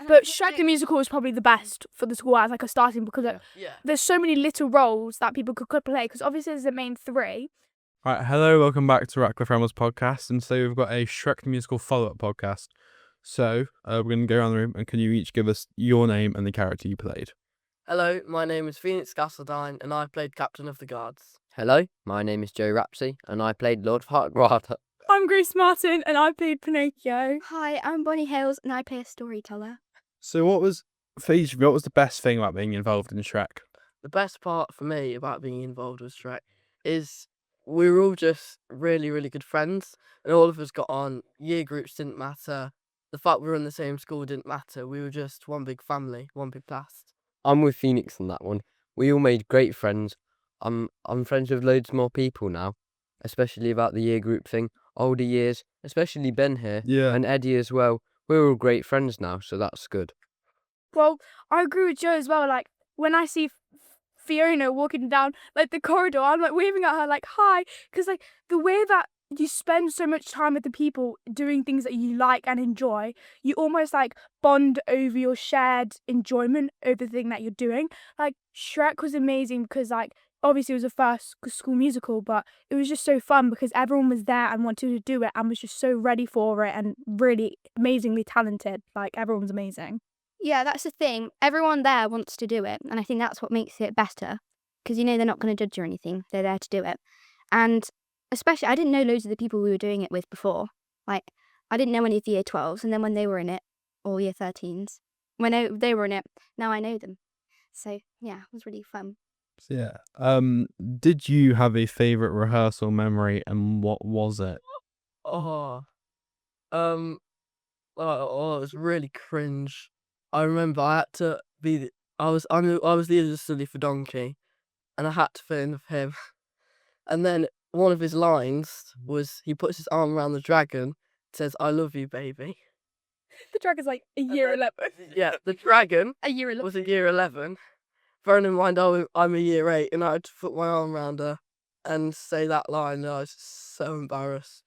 But Shrek the Musical is probably the best for the school as like a starting because there's so many little roles that people could play because obviously there's the main three. Right, hello, welcome back to Ratcliffe Rambles Podcast, and today we've got a Shrek the Musical follow-up podcast. So, we're going to go around the room, and can you each give us your name and the character you played? Hello, my name is Phoenix Castledine, and I played Captain of the Guards. Hello, my name is Joe Rapsey, and I played Lord Farquaad. I'm Grace Martin and I played Pinocchio. Hi, I'm Bonnie Hales and I play a storyteller. So what was the best thing about being involved in Shrek? The best part for me about being involved with Shrek is we were all just really, really good friends, and all of us got on. Year groups didn't matter. The fact we were in the same school didn't matter. We were just one big family, one big class. I'm with Phoenix on that one. We all made great friends. I'm friends with loads more people now, especially about the year group thing. Older years, especially Ben here, and Eddie as well. We're all great friends now, so that's good. Well, I agree with Joe as well. Like, when I see Fiona walking down, like, the corridor, I'm, like, waving at her, like, hi. Because, like, the way that you spend so much time with the people doing things that you like and enjoy, you almost, like, bond over your shared enjoyment over the thing that you're doing. Like, Shrek was amazing because, like, obviously it was the first school musical, but it was just so fun because everyone was there and wanted to do it and was just so ready for it and really amazingly talented. Like, everyone was amazing. Yeah, that's the thing. Everyone there wants to do it, and I think that's what makes it better. Because, you know, they're not going to judge or anything. They're there to do it. And especially, I didn't know loads of the people we were doing it with before. Like, I didn't know any of the year 12s, and then when they were in it, or year 13s, when they were in it, now I know them. So, yeah, it was really fun. Yeah. Did you have a favourite rehearsal memory, and what was it? It was really cringe. I remember I had to be. I was the illustrator for Donkey, and I had to fit in with him. And then one of his lines was he puts his arm around the dragon, says "I love you, baby." The dragon's like a year 11. Yeah, the dragon A year 11. was a year 11. Bearing in mind I'm a year 8, and I had to put my arm around her and say that line. I was so embarrassed.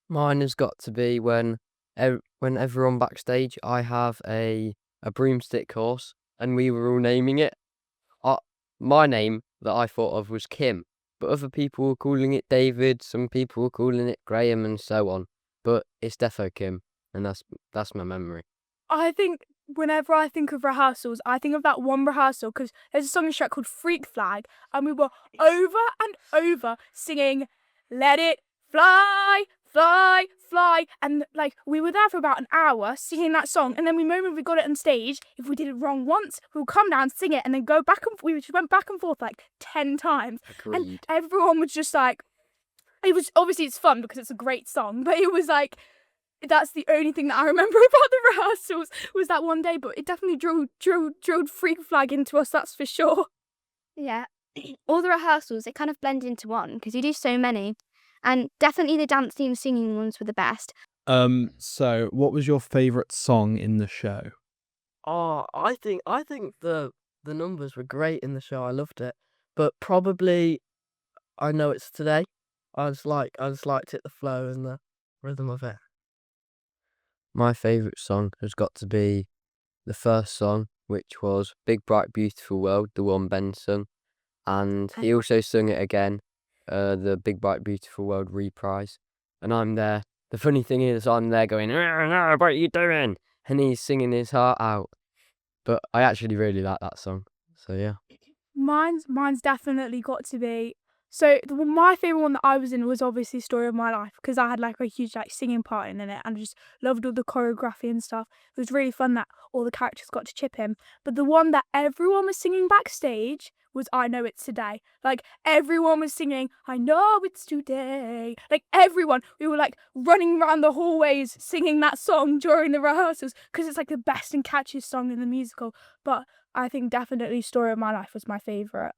Mine has got to be whenever on Backstage, I have a broomstick horse, and we were all naming it. My name that I thought of was Kim, but other people were calling it David, some people were calling it Graham, and so on. But it's defo Kim, and that's my memory. I think whenever I think of rehearsals, I think of that one rehearsal because there's a song in Shrek called Freak Flag, and we were over and over singing "Let It Fly, Fly, Fly," and like we were there for about an hour singing that song, and then the moment we got it on stage, if we did it wrong once, we would come down, sing it, and then go back and we just went back and forth like 10 times, and everyone was just like, it was obviously it's fun because it's a great song, but it was like. That's the only thing that I remember about the rehearsals was that one day, but it definitely drilled Freak Flag into us, that's for sure. Yeah. All the rehearsals, they kind of blend into one because you do so many. And definitely the dancing and singing ones were the best. So what was your favourite song in the show? Oh, I think the numbers were great in the show. I loved it, but probably I Know It's Today. I just liked it, the flow and the rhythm of it. My favourite song has got to be the first song, which was Big Bright Beautiful World, the one Ben sung. And he also sung it again, the Big Bright Beautiful World reprise. And I'm there. The funny thing is, I'm there going, no, what are you doing? And he's singing his heart out. But I actually really like that song. So, yeah. Mine's definitely got to be. So my favourite one that I was in was obviously Story of My Life because I had like a huge like singing part in it and I just loved all the choreography and stuff. It was really fun that all the characters got to chip in. But the one that everyone was singing backstage was I Know It's Today. Like everyone was singing I Know It's Today. Like everyone, we were like running around the hallways singing that song during the rehearsals because it's like the best and catchiest song in the musical. But I think definitely Story of My Life was my favourite.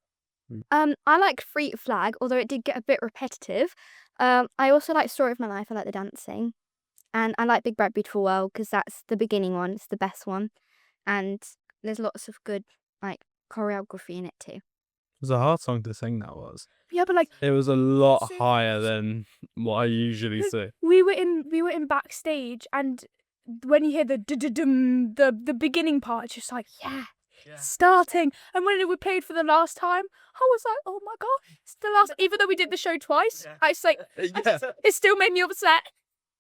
I liked Freak Flag, although it did get a bit repetitive. I also like Story of My Life. I like the dancing. And I like Big Bright Beautiful World because that's the beginning one. It's the best one. And there's lots of good like choreography in it too. It was a hard song to sing, that was. Yeah, but like it was a lot higher than what I usually see. We were in Backstage and when you hear the beginning part, it's just like, yeah, starting. And when we played for the last time, I was like, oh my god, it's the last. Even though we did the show twice, I was like, it still made me upset.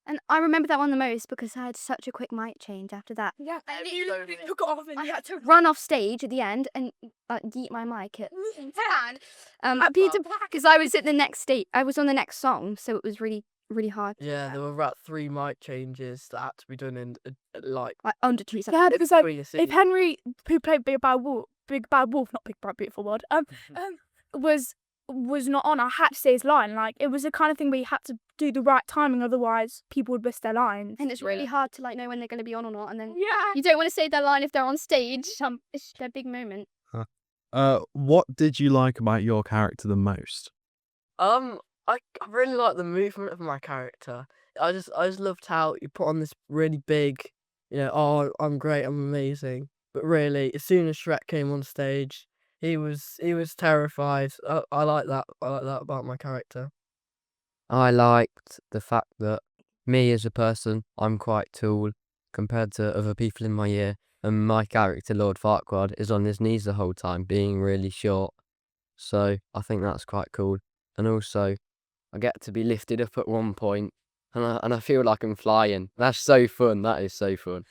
And I remember that one the most because I had such a quick mic change after that. Yeah, and you took it off, and I you had to run off stage at the end and yeet my mic at Peter because I was at the next stage. I was on the next song, so it was really, really hard. Yeah, there were about 3 mic changes that had to be done in like Under 2 seconds. Yeah, because like, between a if scene. Henry, who played Big Bad Wolf, not Big Bad Beautiful World, was not on, I had to say his line. Like, it was the kind of thing where you had to do the right timing, otherwise people would miss their lines. And it's really hard to like know when they're going to be on or not, and then Yeah. you don't want to say their line if they're on stage. It's their big moment. What did you like about your character the most? I really like the movement of my character. I just loved how you put on this really big, oh, I'm great, I'm amazing. But really, as soon as Shrek came on stage, he was terrified. I like that. I like that about my character. I liked the fact that me as a person, I'm quite tall compared to other people in my year, and my character, Lord Farquaad, is on his knees the whole time, being really short. So I think that's quite cool. And also, I get to be lifted up at one point, and I feel like I'm flying. That's so fun. That is so fun.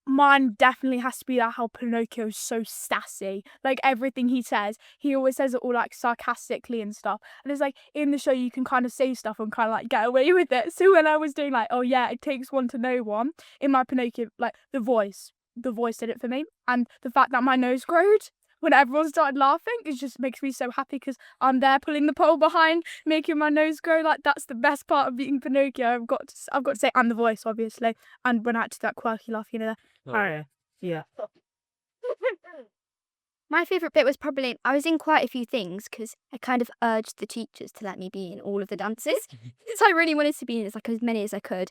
Mine definitely has to be that how Pinocchio is so sassy. Like, everything he says, he always says it all like sarcastically and stuff. And it's like, in the show you can kind of say stuff and kind of like get away with it. So when I was doing like, oh yeah, it takes one to know one, in my Pinocchio, like the voice did it for me. And the fact that my nose growed when everyone started laughing, it just makes me so happy because I'm there pulling the pole behind, making my nose grow. Like, that's the best part of being Pinocchio. I've got to say, and the voice, obviously. And when I had to do that quirky laugh, yeah. My favourite bit was probably, I was in quite a few things because I kind of urged the teachers to let me be in all of the dances. So I really wanted to be in as many as I could.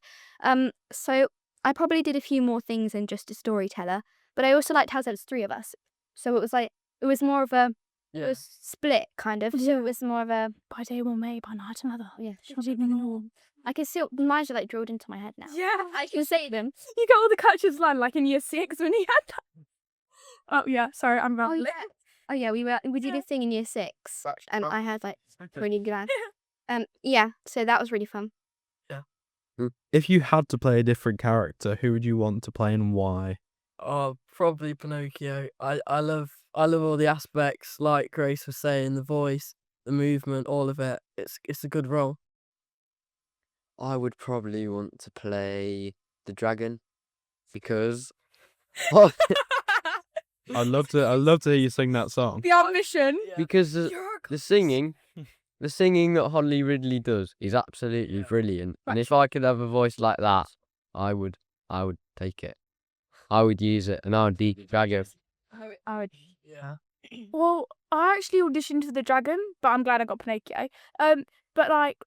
So I probably did a few more things than just a storyteller, but I also liked how there was 3 of us. So it was like, it was more of a it was split, kind of. So it was more of a, by day one May, by night another. yeah. Not even all. I can still, mine are like drilled into my head now. Yeah. I can say them. You got all the catchers line like in year 6 when he had that. Oh yeah, sorry, I'm Oh rambling. yeah. Oh yeah, we did a thing in year 6, and I had like really good. Yeah. So that was really fun. If you had to play a different character, who would you want to play and why? Oh, probably Pinocchio. I love all the aspects, like Grace was saying, the voice, the movement, all of it. It's a good role. I would probably want to play the dragon because well, I'd love to hear you sing that song. The ambition. because the singing that Holly Ridley does is absolutely brilliant. And if I could have a voice like that, I would take it. I would use it, and I would be the dragon. I would. Yeah. Well, I actually auditioned for the dragon, but I'm glad I got Pinocchio. But like,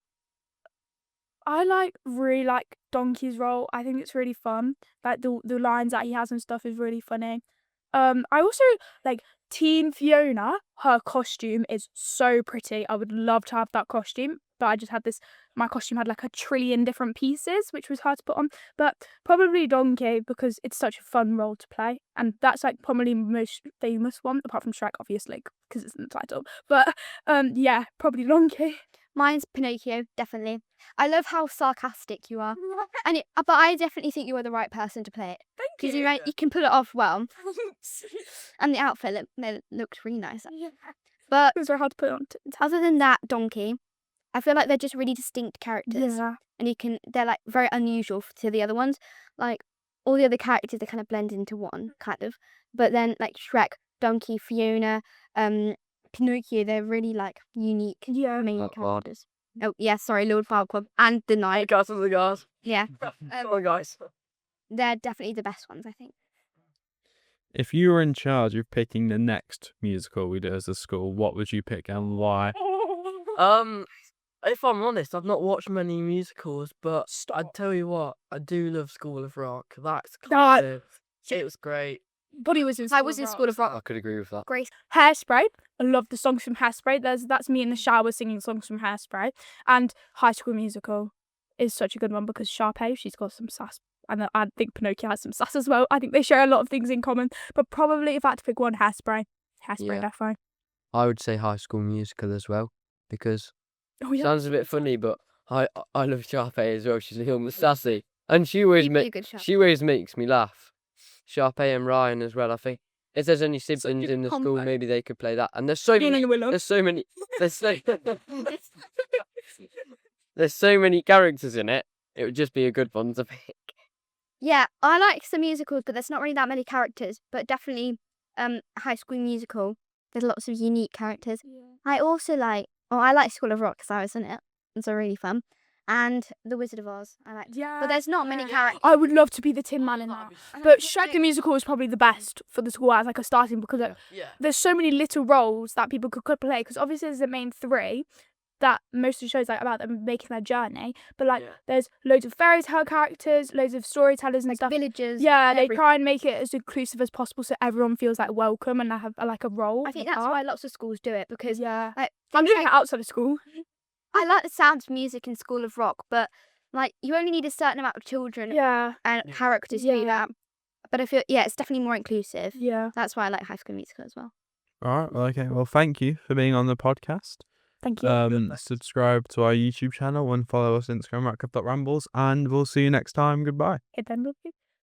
I really like Donkey's role. I think it's really fun. Like the lines that he has and stuff is really funny. I also like Teen Fiona. Her costume is so pretty. I would love to have that costume, but I just had my costume had like a trillion different pieces, which was hard to put on. But probably Donkey, because it's such a fun role to play, and that's like probably the most famous one, apart from Shrek, obviously, because it's in the title. But yeah, probably Donkey. Mine's Pinocchio, definitely. I love how sarcastic you are, but I definitely think you are the right person to play it Thank because you. you can pull it off well, and the outfit looked really nice. But It was very hard to put on. other than that, Donkey, I feel like they're just really distinct characters, Yeah. and they're like very unusual to the other ones. Like all the other characters, they kind of blend into one, kind of. But then like Shrek, Donkey, Fiona, Pinocchio, they're really like unique main Farquaad. characters. Oh yeah, sorry, Lord Farquaad and the The Knight. guys of the guys. Yeah, Come on, guys. they're definitely the best ones, I think. If you were in charge of picking the next musical we do as a school, what would you pick and why? If I'm honest, I've not watched many musicals, but I'd tell you what, I do love School of Rock. That's classic. It was great. But he was in. I was in School of Rock. I could agree with that. Grace. Hairspray. I love the songs from Hairspray. That's me in the shower singing songs from Hairspray. And High School Musical is such a good one because Sharpay, she's got some sass. And I think Pinocchio has some sass as well. I think they share a lot of things in common. But probably if I had to pick one, Hairspray. Hairspray, Yeah. definitely. I would say High School Musical as well, because Oh, yeah. sounds a bit funny, but I love Sharpay as well. She's a little sassy, and she always She'd be a good Sharpay. she always makes me laugh. Sharpay and Ryan as well. I think if there's any siblings good in the school, combo. maybe they could play that. And there's so many. There's so many. There's so many characters in it. It would just be a good one to pick. Yeah, I like some musicals, but there's not really that many characters. But definitely, High School Musical. There's lots of unique characters. I also like. Oh, I like School of Rock because I was in it. It's really fun. And The Wizard of Oz. I like. Yeah. But there's not many characters. I would love to be the Tin Man in that. But Shrek the Musical is probably the best for the school as like a starting, because Yeah. there's so many little roles that people could play. Because obviously there's the main three that most of the shows like about them making their journey. But like there's loads of fairy tale characters, loads of storytellers and Like stuff. villagers. Yeah, they everything. try and make it as inclusive as possible so everyone feels like welcome and they have like a role. I think and that's part. why lots of schools do it, because Yeah. like, I'm doing it outside of school. I like the sound of music in School of Rock, but like you only need a certain amount of children Yeah. and characters to do Yeah. that. But I feel it's definitely more inclusive. Yeah. That's why I like High School Musical as well. All right. Well, okay. Well, thank you for being on the podcast. Thank you. Subscribe to our YouTube channel and follow us on Instagram, Ratcliffe.Rambles, and we'll see you next time. Goodbye. Hit them.